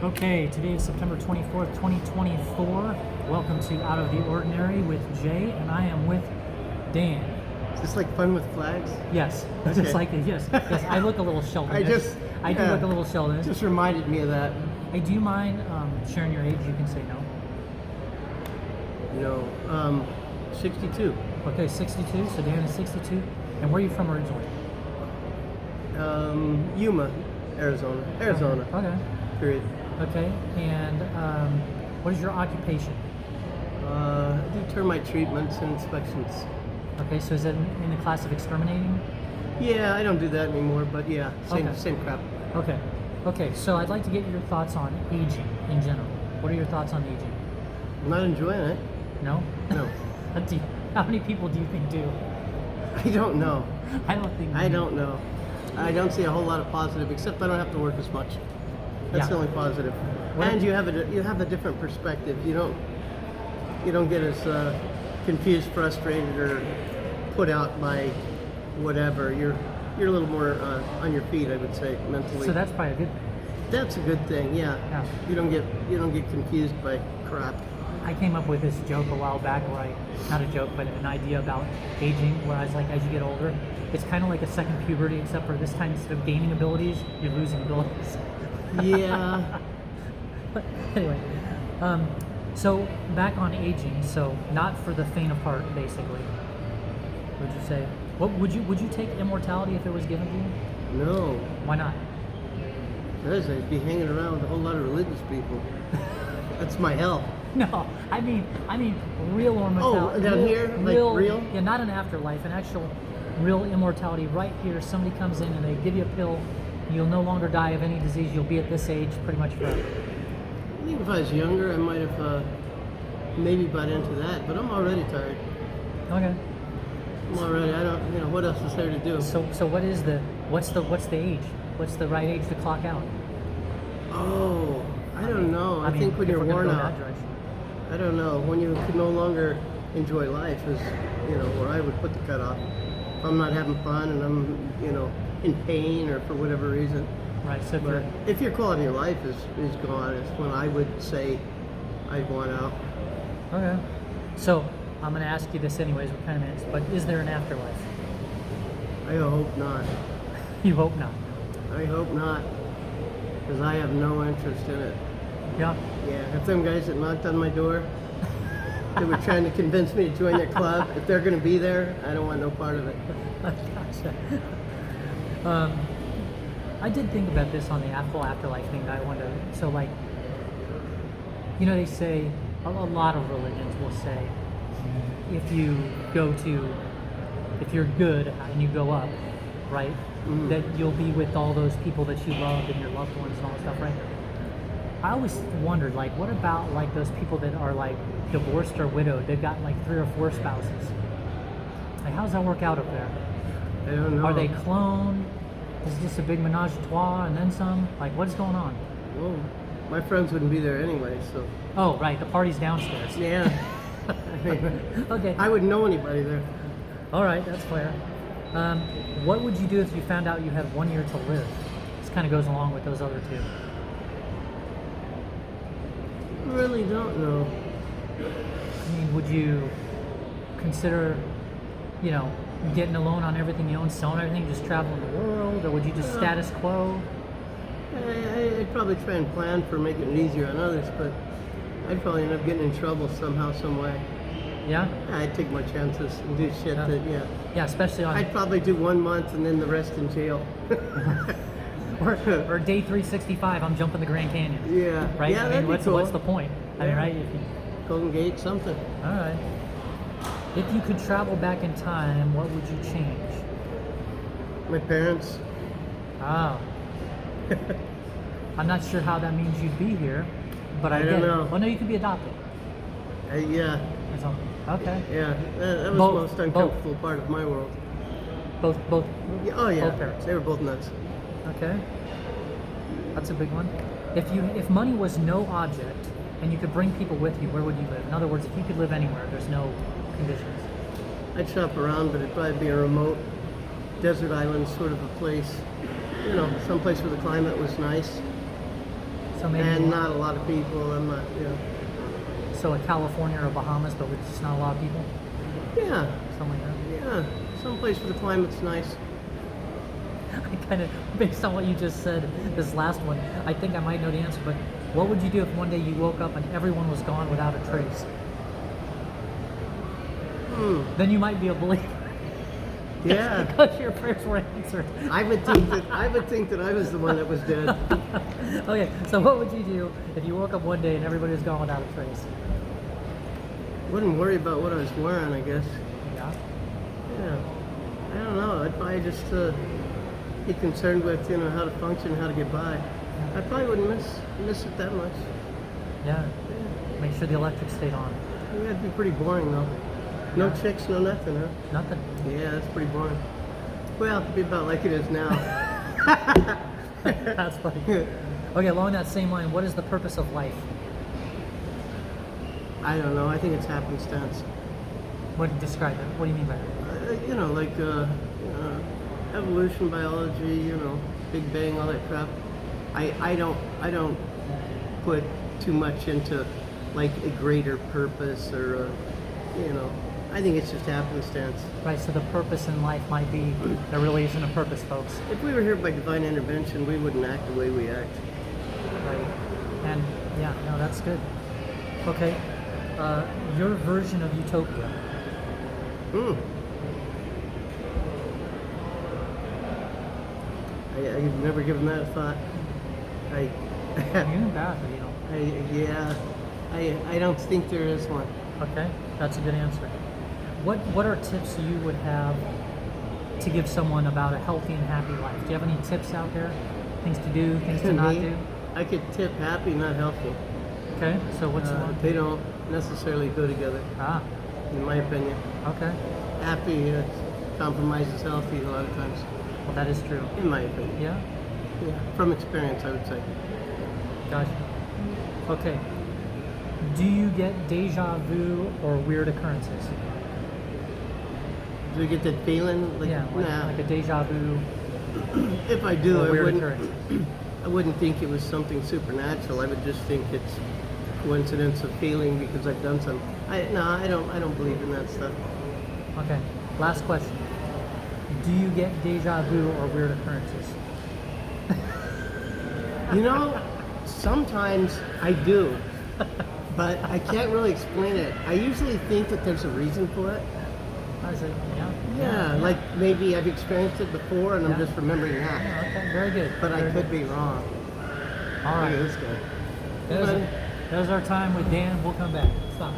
Okay, today is September 24th, 2024. Welcome to Out of the Ordinary with Jay, and I am with Dan. Is this like fun with flags? Yes, Okay. just like it. Yes, yes. I look a little Sheldon. I just- I do yeah. look a little Sheldon. Just reminded me of that. Hey, do you mind sharing your age? You can say no. You know, 62. Okay, 62. So Dan is 62. And where are you from originally? Yuma, Arizona. Arizona. Okay. Period. Okay. And what is your occupation? I do termite treatments and inspections. Okay, so is it in the class of exterminating? Yeah, I don't do that anymore, but yeah, same Okay. same crap. Okay. Okay, so I'd like to get your thoughts on aging in general. What are your thoughts on aging? I'm not enjoying it. No? No. How many people do you think do? I don't know. I don't think I don't know. I don't see a whole lot of positive, except I don't have to work as much. That's Yeah. the only positive. What And if- you have a different perspective. You don't get as confused, frustrated, or put out by whatever. You're a little more on your feet, I would say, mentally. So that's probably a good thing. That's a good thing. Yeah. Yeah. You don't get confused by crap. I came up with this joke a while back not a joke, but an idea about aging where I was like, as you get older, it's kind of like a second puberty, except for this time instead of gaining abilities, you're losing abilities. Yeah. But anyway, so back on aging, so not for the faint of heart, basically. Would you say? What would you take immortality if it was given to you? No. Why not? Because I'd be hanging around with a whole lot of religious people. That's my hell. No, I mean real immortality. Oh, down here? Like real? Yeah, not an afterlife, an actual real immortality right here. Somebody comes in and they give you a pill. You'll no longer die of any disease. You'll be at this age pretty much forever. I think if I was younger, I might have maybe bought into that, but I'm already tired. Okay. I'm already, I don't, what else is there to do? So what's the age? What's the right age to clock out? Oh, I don't know. I mean, think when if you're we're gonna worn go out, that direction. I don't know. When you can no longer enjoy life is, where I would put the cutoff. If I'm not having fun and I'm, in pain or for whatever reason. Right. So But if your quality of life is gone, it's when I would say I'd want out. okay. So I'm going to ask you this anyways. What kind of minutes? But is there an afterlife? I hope not. You hope not. I hope not. Because I have no interest in it. Yeah. Yeah, if them guys that knocked on my door, they were trying to convince me to join their club, if they're going to be there, I don't want no part of it. Gotcha. I did think about this on the whole afterlife thing. That I wonder. So like, they say a lot of religions will say if you're good and you go up, right, that you'll be with all those people that you loved and your loved ones and all that stuff, right? I always wondered, like, what about like those people that are like divorced or widowed? They've got like 3 or 4 spouses. Like, how does that work out up there? I don't know. Are they cloned? Is this a big menage a trois and then some? Like, what's going on? Well, my friends wouldn't be there anyway, so. Oh, right, the party's downstairs. Yeah. Okay. I wouldn't know anybody there. All right, that's fair. What would you do if you found out you had 1 year to live? This kind of goes along with those other two. I really don't know. I mean, would you consider, getting a loan on everything you own, selling everything, just traveling the world, or would you just status quo? I'd probably try and plan for making it easier on others, but I'd probably end up getting in trouble somehow, some way. Yeah? I'd take my chances and do shit Yeah. Yeah, especially on I'd probably do 1 month and then the rest in jail. or day 365. I'm jumping the Grand Canyon. Yeah. Right? Yeah, I that'd mean, be cool. what's the point? I mean, Yeah. right? Golden Gate, something. All right. If you could travel back in time, what would you change? My parents. Oh. I'm not sure how that means you'd be here, but I don't get know. it. Well, no, you could be adopted Yeah. or something. Okay. Yeah. That was Both- the most uncomfortable part of my world. Both. Yeah, oh yeah. Both parents. They were both nuts. Okay. That's a big one. If money was no object and you could bring people with you, where would you live? In other words, if you could live anywhere, there's no conditions. I'd shop around, but it'd probably be a remote desert island sort of a place. Someplace where the climate was nice. So maybe and you not a lot of people. I'm not, you know. So a California or Bahamas, but with just not a lot of people. Yeah, Something like that. yeah. Someplace where the climate's nice. I kind of, based on what you just said, this last one, I think I might know the answer. But what would you do if one day you woke up and everyone was gone without a trace? Then you might be a believer. Yeah. Because your prayers were answered. I would think that I was the one that was dead. Okay, so what would you do if you woke up one day and everybody was gone without a trace? Wouldn't worry about what I was wearing, I guess. Yeah. Yeah. I don't know. I'd probably just be concerned with, you know, how to function, how to get by. I probably wouldn't miss it that much. Yeah. Make sure the electric stayed on. Yeah, it'd be pretty boring though. No Yeah. chicks, no nothing, huh? Nothing. Yeah, that's pretty boring. Well, it'd be about like it is now. That's funny. Okay, along that same line, what is the purpose of life? I don't know. I think it's happenstance. What do you describe it? What do you mean by that? You know, like evolution, biology. You know, Big Bang, all that crap. I don't put too much into like a greater purpose or you know. I think it's just happenstance. Right, so the purpose in life might be there really isn't a purpose, folks. If we were here by divine intervention, we wouldn't act the way we act. Right. And yeah, no, that's good. Okay. Your version of Utopia. I've never given that a thought. You know that, but you know. I don't think there is one. Okay, that's a good answer. What are tips you would have to give someone about a healthy and happy life? Do you have any tips out there? Things to do, things to not do? I could tip happy, not healthy. Okay, so what's the one? They don't necessarily go together, Ah, in my opinion. okay. Happy compromises healthy a lot of times, Well, that is true. in my opinion. Yeah, Yeah. From experience, I would say. gotcha. Okay. Do you get deja vu or weird occurrences? Do you get that feeling? Like, Yeah, nah. like a deja vu If I do, or I weird wouldn't. occurrence. I wouldn't think it was something supernatural. I would just think it's coincidence of feeling because I've done something. I don't believe in that stuff. Okay, last question. Do you get deja vu or weird occurrences? You know, sometimes I do, but I can't really explain it. I usually think that there's a reason for it. I said, yeah. Yeah, like maybe I've experienced it before and I'm Yeah. just remembering that. Yeah, okay, very good. But I Very could good. be wrong. All Look right. at this guy. There's our time with Dan. We'll come back. Stop.